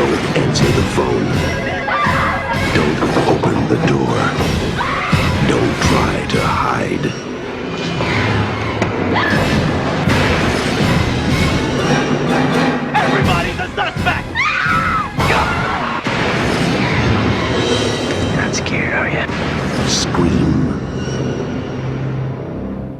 Don't answer the phone. Don't open the door. Don't try to hide. Everybody's a suspect! Not scared, are you? Scream.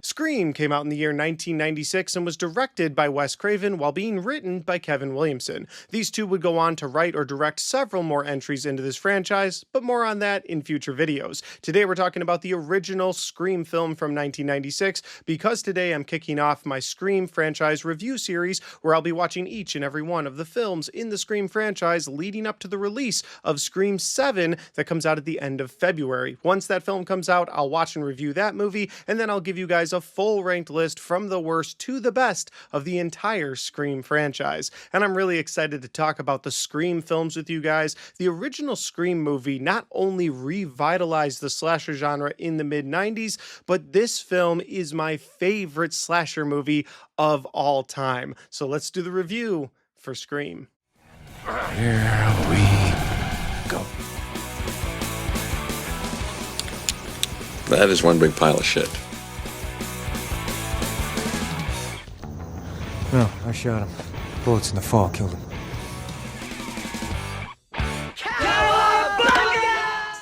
Scream came out in the year 1996 and was directed by Wes Craven while being written by Kevin Williamson. These two would go on to write or direct several more entries into this franchise, but more on that in future videos. Today we're talking about the original Scream film from 1996, because today I'm kicking off my Scream franchise review series where I'll be watching each and every one of the films in the Scream franchise leading up to the release of Scream 7 that comes out at the end of February. Once that film comes out, I'll watch and review that movie, and then I'll give you guys a full ranked list from the worst to the best of the entire Scream franchise. And I'm really excited to talk about the Scream films with you guys. The original Scream movie not only revitalized the slasher genre in the mid-90s, but this film is my favorite slasher movie of all time. So let's do the review for Scream. Here we go. That is one big pile of shit. No, I shot him. Bullets in the fall killed him.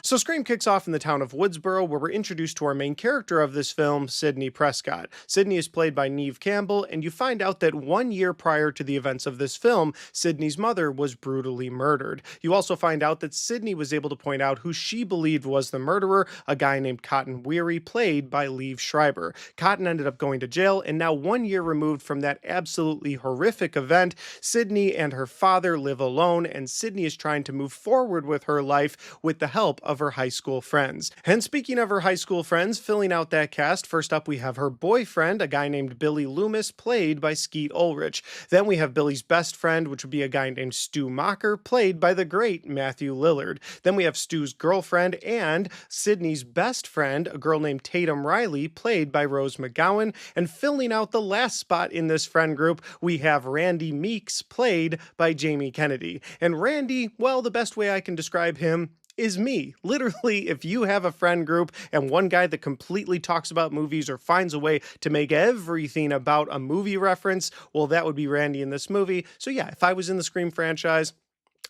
So Scream kicks off in the town of Woodsboro, where we're introduced to our main character of this film, Sidney Prescott. Sidney is played by Neve Campbell, and you find out that 1 year prior to the events of this film, Sidney's mother was brutally murdered. You also find out that Sidney was able to point out who she believed was the murderer, a guy named Cotton Weary, played by Liev Schreiber. Cotton ended up going to jail, and now 1 year removed from that absolutely horrific event, Sidney and her father live alone, and Sidney is trying to move forward with her life with the help of her high school friends. And speaking of her high school friends, filling out that cast, first up we have her boyfriend, a guy named Billy Loomis, played by Skeet Ulrich. Then we have Billy's best friend, which would be a guy named Stu Macher, played by the great Matthew Lillard. Then we have Stu's girlfriend and Sidney's best friend, a girl named Tatum Riley, played by Rose McGowan. And filling out the last spot in this friend group, we have Randy Meeks, played by Jamie Kennedy. And Randy, well, the best way I can describe him is me. Literally, if you have a friend group and one guy that completely talks about movies or finds a way to make everything about a movie reference, well, that would be Randy in this movie. So yeah, if I was in the Scream franchise,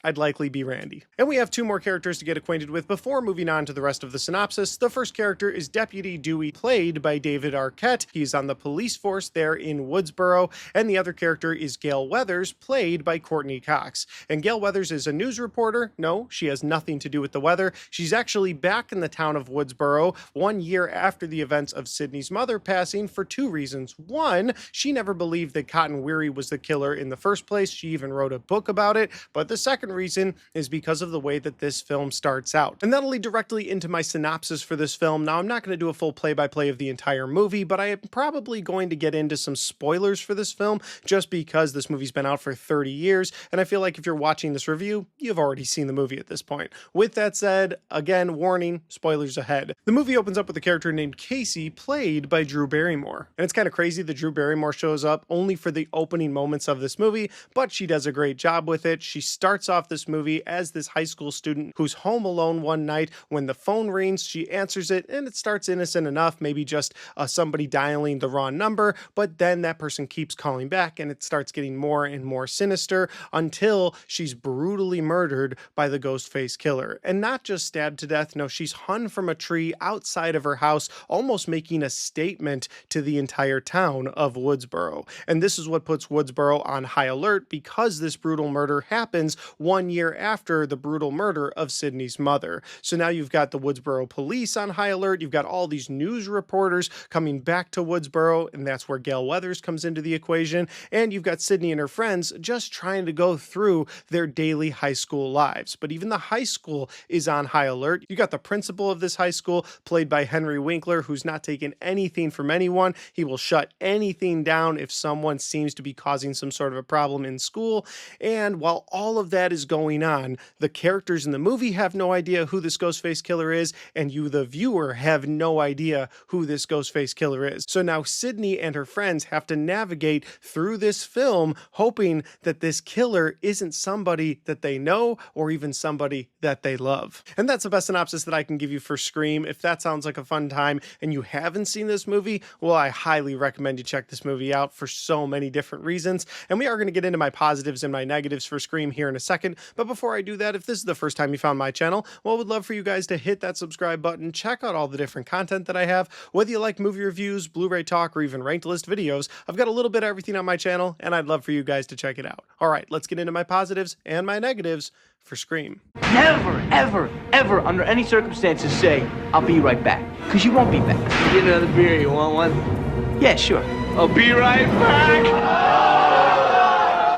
I'd likely be Randy. And we have two more characters to get acquainted with before moving on to the rest of the synopsis. The first character is Deputy Dewey, played by David Arquette. He's on the police force there in Woodsboro. And the other character is Gail Weathers, played by Courtney Cox. And Gail Weathers is a news reporter. No, she has nothing to do with the weather. She's actually back in the town of Woodsboro 1 year after the events of Sidney's mother passing for two reasons. One, she never believed that Cotton Weary was the killer in the first place. She even wrote a book about it. But the second reason is because of the way that this film starts out. And that'll lead directly into my synopsis for this film. Now, I'm not going to do a full play-by-play of the entire movie, but I am probably going to get into some spoilers for this film just because this movie's been out for 30 years, and I feel like if you're watching this review, you've already seen the movie at this point. With that said, again, warning, spoilers ahead. The movie opens up with a character named Casey, played by Drew Barrymore. And it's kind of crazy that Drew Barrymore shows up only for the opening moments of this movie, but she does a great job with it. She starts off this movie as this high school student who's home alone one night. When the phone rings, she answers it, and it starts innocent enough, maybe just somebody dialing the wrong number, but then that person keeps calling back, and it starts getting more and more sinister until she's brutally murdered by the Ghostface killer. And not just stabbed to death, no, she's hung from a tree outside of her house, almost making a statement to the entire town of Woodsboro. And this is what puts Woodsboro on high alert, because this brutal murder happens 1 year after the brutal murder of Sidney's mother. So now you've got the Woodsboro police on high alert, you've got all these news reporters coming back to Woodsboro, and that's where Gail Weathers comes into the equation, and you've got Sidney and her friends just trying to go through their daily high school lives. But even the high school is on high alert. You got the principal of this high school, played by Henry Winkler, who's not taking anything from anyone. He will shut anything down if someone seems to be causing some sort of a problem in school. And while all of that is is going on. The characters in the movie have no idea who this Ghostface killer is, and you, the viewer, have no idea who this Ghostface killer is. So now Sydney and her friends have to navigate through this film hoping that this killer isn't somebody that they know or even somebody that they love. And that's the best synopsis that I can give you for Scream. If that sounds like a fun time and you haven't seen this movie, well, I highly recommend you check this movie out for so many different reasons. And we are going to get into my positives and my negatives for Scream here in a second. But before I do that, if this is the first time you found my channel, well, I would love for you guys to hit that subscribe button, check out all the different content that I have. Whether you like movie reviews, Blu-ray talk, or even ranked list videos, I've got a little bit of everything on my channel, and I'd love for you guys to check it out. All right, let's get into my positives and my negatives for Scream. Never, ever, ever, under any circumstances, say, I'll be right back. Because you won't be back. Get another beer, you want one? Yeah, sure. I'll be right back!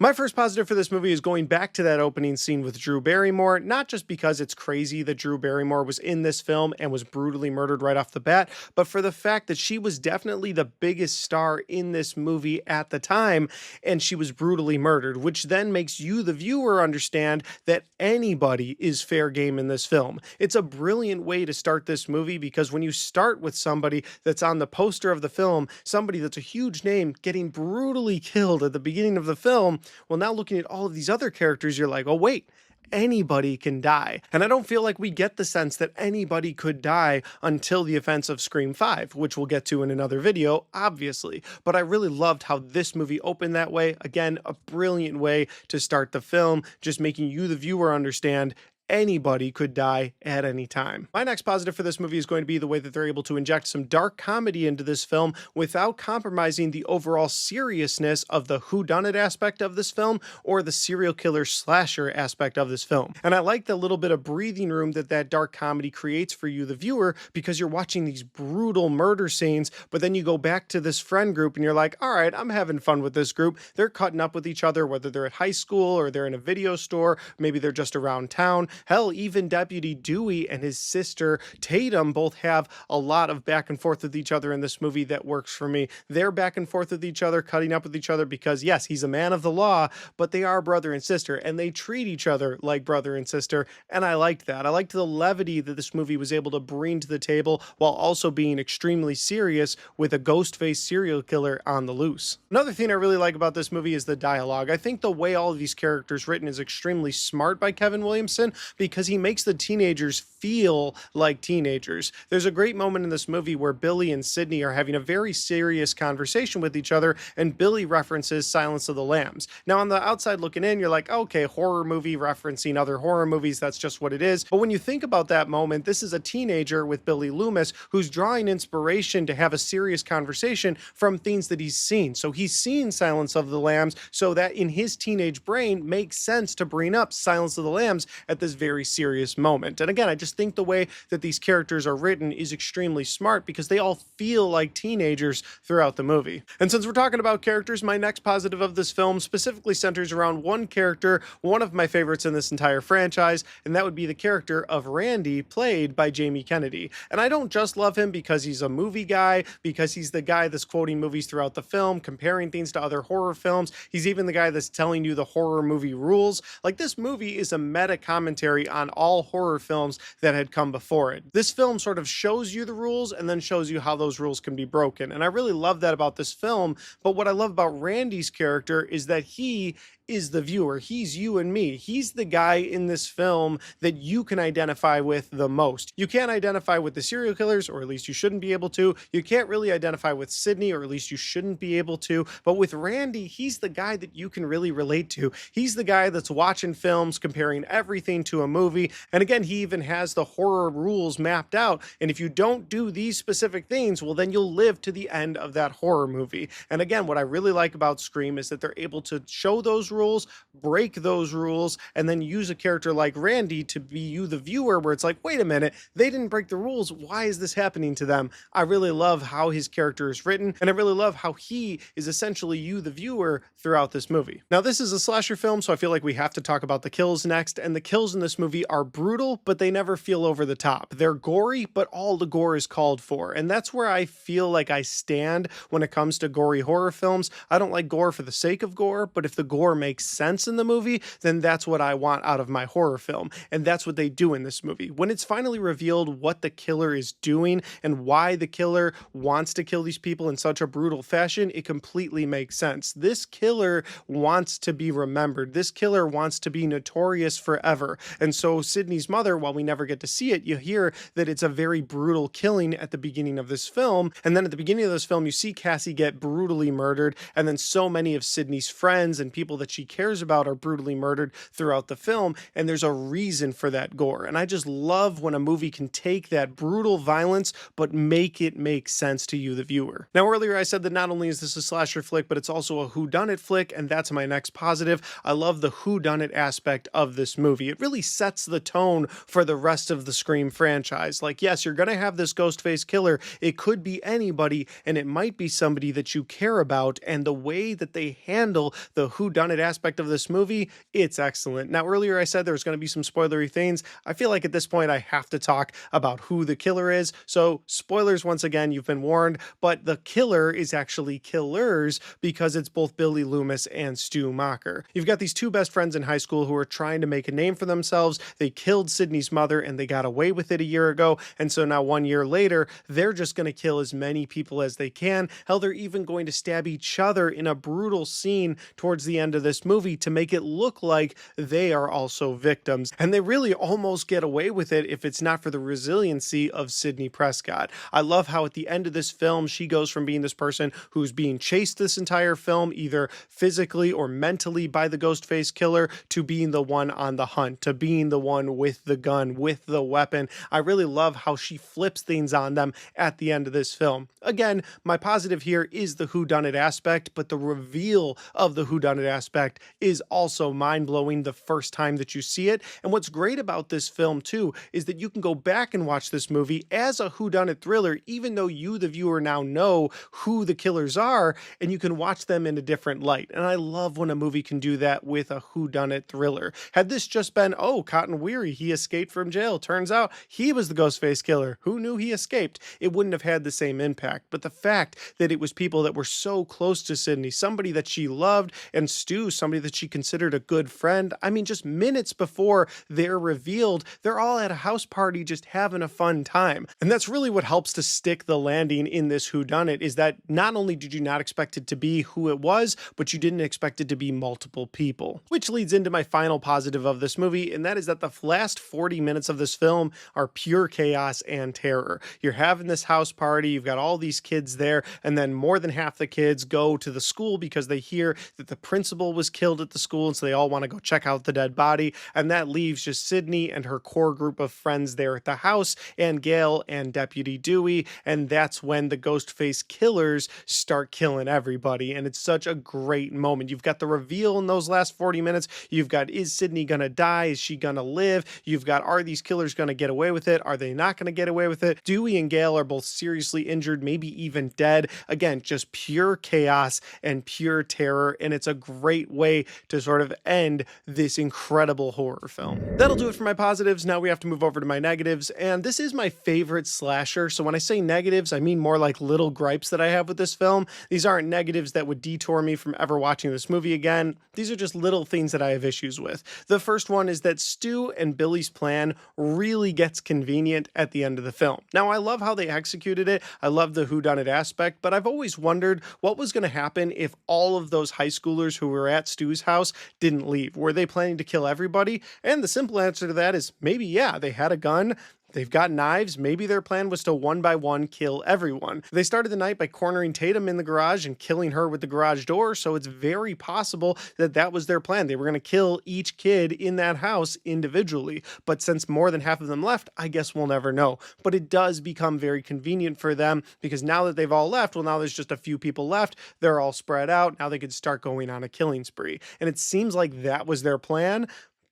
My first positive for this movie is going back to that opening scene with Drew Barrymore, not just because it's crazy that Drew Barrymore was in this film and was brutally murdered right off the bat, but for the fact that she was definitely the biggest star in this movie at the time, and she was brutally murdered, which then makes you, the viewer, understand that anybody is fair game in this film. It's a brilliant way to start this movie because when you start with somebody that's on the poster of the film, somebody that's a huge name getting brutally killed at the beginning of the film, well, now looking at all of these other characters, you're like, oh, wait, anybody can die. And I don't feel like we get the sense that anybody could die until the events of Scream 5, which we'll get to in another video, obviously. But I really loved how this movie opened that way. Again, a brilliant way to start the film, just making you, the viewer, understand anybody could die at any time. My next positive for this movie is going to be the way that they're able to inject some dark comedy into this film without compromising the overall seriousness of the whodunit aspect of this film or the serial killer slasher aspect of this film. And I like the little bit of breathing room that that dark comedy creates for you, the viewer, because you're watching these brutal murder scenes, but then you go back to this friend group and you're like, all right, I'm having fun with this group. They're cutting up with each other, whether they're at high school or they're in a video store, maybe they're just around town. Hell, even Deputy Dewey and his sister Tatum both have a lot of back and forth with each other in this movie that works for me. They're back and forth with each other, cutting up with each other because, yes, he's a man of the law, but they are brother and sister, and they treat each other like brother and sister, and I liked that. I liked the levity that this movie was able to bring to the table while also being extremely serious with a ghost-faced serial killer on the loose. Another thing I really like about this movie is the dialogue. I think the way all of these characters written is extremely smart by Kevin Williamson, because he makes the teenagers feel like teenagers. There's a great moment in this movie where Billy and Sydney are having a very serious conversation with each other, and Billy references Silence of the Lambs. Now, on the outside looking in, you're like, okay, horror movie referencing other horror movies, that's just what it is. But when you think about that moment, this is a teenager with Billy Loomis who's drawing inspiration to have a serious conversation from things that he's seen. So he's seen Silence of the Lambs, so that in his teenage brain makes sense to bring up Silence of the Lambs at this very serious moment. And again, I just think the way that these characters are written is extremely smart because they all feel like teenagers throughout the movie. And since we're talking about characters, my next positive of this film specifically centers around one character, one of my favorites in this entire franchise, and that would be the character of Randy, played by Jamie Kennedy. And I don't just love him because he's a movie guy, because he's the guy that's quoting movies throughout the film, comparing things to other horror films. He's even the guy that's telling you the horror movie rules. Like, this movie is a meta commentary on all horror films that had come before it. This film sort of shows you the rules and then shows you how those rules can be broken. And I really love that about this film. But what I love about Randy's character is that he is the viewer. He's you and me. He's the guy in this film that you can identify with the most. You can't identify with the serial killers, or at least you shouldn't be able to. You can't really identify with Sydney, or at least you shouldn't be able to. But with Randy, he's the guy that you can really relate to. He's the guy that's watching films, comparing everything to a movie. And again, he even has the horror rules mapped out. And if you don't do these specific things, well, then you'll live to the end of that horror movie. And again, what I really like about Scream is that they're able to show those rules, break those rules, and then use a character like Randy to be you, the viewer, where it's like, wait a minute, they didn't break the rules. Why is this happening to them? I really love how his character is written, and I really love how he is essentially you, the viewer, throughout this movie. Now, this is a slasher film, so I feel like we have to talk about the kills next, and the kills in this movie are brutal, but they never feel over the top. They're gory, but all the gore is called for. And that's where I feel like I stand when it comes to gory horror films. I don't like gore for the sake of gore, but if the gore makes sense in the movie, then that's what I want out of my horror film. And that's what they do in this movie. When it's finally revealed what the killer is doing and why the killer wants to kill these people in such a brutal fashion, it completely makes sense. This killer wants to be remembered. This killer wants to be notorious forever. And so Sydney's mother, while we never get to see it, you hear that it's a very brutal killing at the beginning of this film. And then at the beginning of this film, you see Cassie get brutally murdered. And then so many of Sydney's friends and people that she cares about are brutally murdered throughout the film. And there's a reason for that gore. And I just love when a movie can take that brutal violence, but make it make sense to you, the viewer. Now, earlier I said that not only is this a slasher flick, but it's also a whodunit flick. And that's my next positive. I love the whodunit aspect of this movie. It really sets the tone for the rest of the Scream franchise. Like, yes, you're going to have this Ghostface killer. It could be anybody, and it might be somebody that you care about. And the way that they handle the whodunit aspect of this movie, it's excellent. Now, earlier I said there's going to be some spoilery things. I feel like at this point I have to talk about who the killer is. So, spoilers once again, you've been warned, but the killer is actually killers because it's both Billy Loomis and Stu Macher. You've got these two best friends in high school who are trying to make a name for themselves. They killed Sydney's mother and they got away with it a year ago. And so now 1 year later, they're just going to kill as many people as they can. Hell, they're even going to stab each other in a brutal scene towards the end of this movie to make it look like they are also victims. And they really almost get away with it if it's not for the resiliency of Sidney Prescott. I love how at the end of this film, she goes from being this person who's being chased this entire film, either physically or mentally by the Ghostface killer, to being the one on the hunt, to being the one with the gun, with the weapon. I really love how she flips things on them at the end of this film. Again, my positive here is the whodunit aspect, but the reveal of the whodunit aspect is also mind-blowing the first time that you see it. And what's great about this film too is that you can go back and watch this movie as a whodunit thriller, even though you, the viewer, now know who the killers are, and you can watch them in a different light. And I love when a movie can do that with a whodunit thriller. Had this just been, oh, Cotton Weary, he escaped from jail, turns out he was the Ghostface killer, who knew he escaped, it wouldn't have had the same impact. But the fact that it was people that were so close to Sydney, somebody that she loved, and Stu, somebody that she considered a good friend, I mean, just minutes before they're revealed, they're all at a house party just having a fun time. And that's really what helps to stick the landing in this whodunit, is that not only did you not expect it to be who it was, but you didn't expect it to be multiple people. Which leads into my final positive of this movie, and that is that the last 40 minutes of this film are pure chaos and terror. You're having this house party, you've got all these kids there, and then more than half the kids go to the school because they hear that the principal was killed at the school, and so they all want to go check out the dead body, and that leaves just Sydney and her core group of friends there at the house, and Gail and Deputy Dewey, and that's when the Ghostface killers start killing everybody, and it's such a great moment. You've got the reveal in those last 40 minutes, you've got, is Sydney gonna die, is she gonna live, you've got, are these killers gonna get away with it, are they not gonna get away with it? Dewey and Gail are both seriously injured, maybe even dead. Again, just pure chaos and pure terror, and it's a great way to sort of end this incredible horror film. That'll do it for my positives. Now we have to move over to my negatives, and this is my favorite slasher, so when I say negatives, I mean more like little gripes that I have with this film. These aren't negatives that would detour me from ever watching this movie again. These are just little things that I have issues with. The first one is that Stu and Billy's plan really gets convenient at the end of the film. Now, I love how they executed it. I love the whodunit aspect, but I've always wondered what was going to happen if all of those high schoolers who were at Stu's house didn't leave. Were they planning to kill everybody? And the simple answer to that is maybe, yeah, they had a gun. They've got knives. Maybe their plan was to one by one kill everyone. They started the night by cornering Tatum in the garage and killing her with the garage door, so it's very possible that that was their plan. They were going to kill each kid in that house individually. But since more than half of them left, I guess we'll never know. But it does become very convenient for them because now that they've all left, well, now there's just a few people left. They're all spread out. Now they could start going on a killing spree. And it seems like that was their plan.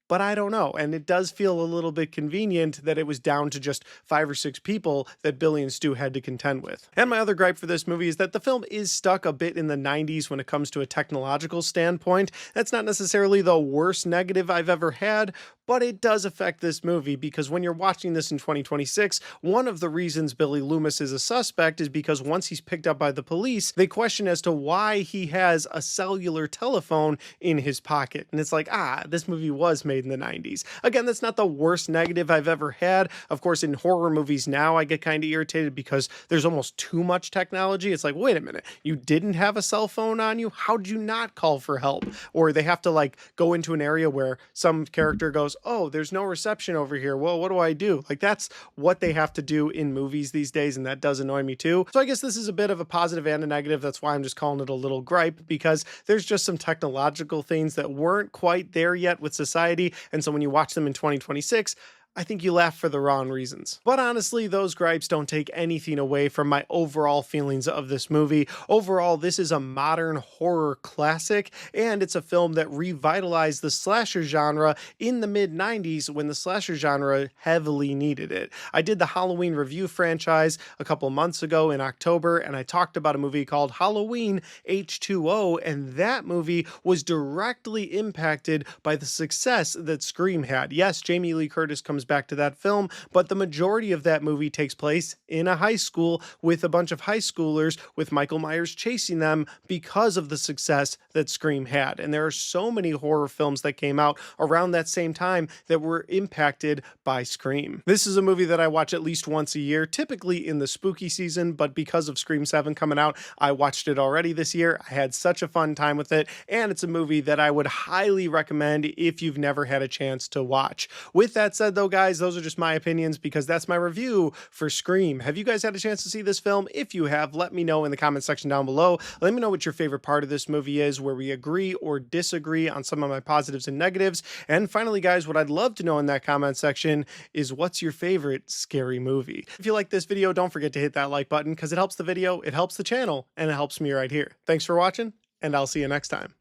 But I don't know. And it does feel a little bit convenient that it was down to just 5 or 6 people that Billy and Stu had to contend with. And my other gripe for this movie is that the film is stuck a bit in the 90s when it comes to a technological standpoint. That's not necessarily the worst negative I've ever had, but it does affect this movie because when you're watching this in 2026, one of the reasons Billy Loomis is a suspect is because once he's picked up by the police, they question as to why he has a cellular telephone in his pocket. And it's like, this movie was made in the 90s. Again, that's not the worst negative I've ever had. Of course, in horror movies now, I get kind of irritated because there's almost too much technology. It's like, wait a minute, you didn't have a cell phone on you? How'd you not call for help? Or they have to like go into an area where some character goes, oh, there's no reception over here. Well, what do I do? Like, that's what they have to do in movies these days, and that does annoy me too. So I guess this is a bit of a positive and a negative. That's why I'm just calling it a little gripe, because there's just some technological things that weren't quite there yet with society. And so when you watch them in 2026, I think you laugh for the wrong reasons. But honestly, those gripes don't take anything away from my overall feelings of this movie. Overall, this is a modern horror classic, and it's a film that revitalized the slasher genre in the mid-90s when the slasher genre heavily needed it. I did the Halloween review franchise a couple months ago in October, and I talked about a movie called Halloween H2O, and that movie was directly impacted by the success that Scream had. Yes, Jamie Lee Curtis comes back to that film, but the majority of that movie takes place in a high school with a bunch of high schoolers with Michael Myers chasing them because of the success that Scream had. And there are so many horror films that came out around that same time that were impacted by Scream. This is a movie that I watch at least once a year, typically in the spooky season, but because of Scream 7 coming out, I watched it already this year. I had such a fun time with it, and it's a movie that I would highly recommend if you've never had a chance to watch. With that said, though, guys, those are just my opinions because that's my review for Scream. Have you guys had a chance to see this film? If you have, let me know in the comment section down below. Let me know what your favorite part of this movie is, where we agree or disagree on some of my positives and negatives. And finally, guys, what I'd love to know in that comment section is what's your favorite scary movie? If you like this video, don't forget to hit that like button because it helps the video, it helps the channel, and it helps me right here. Thanks for watching, and I'll see you next time.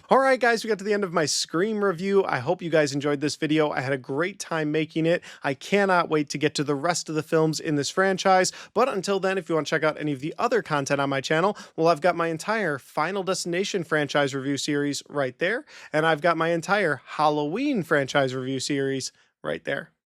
All right, guys, we got to the end of my Scream review. I hope you guys enjoyed this video. I had a great time making it. I cannot wait to get to the rest of the films in this franchise. But until then, if you want to check out any of the other content on my channel, well, I've got my entire Final Destination franchise review series right there. And I've got my entire Halloween franchise review series right there.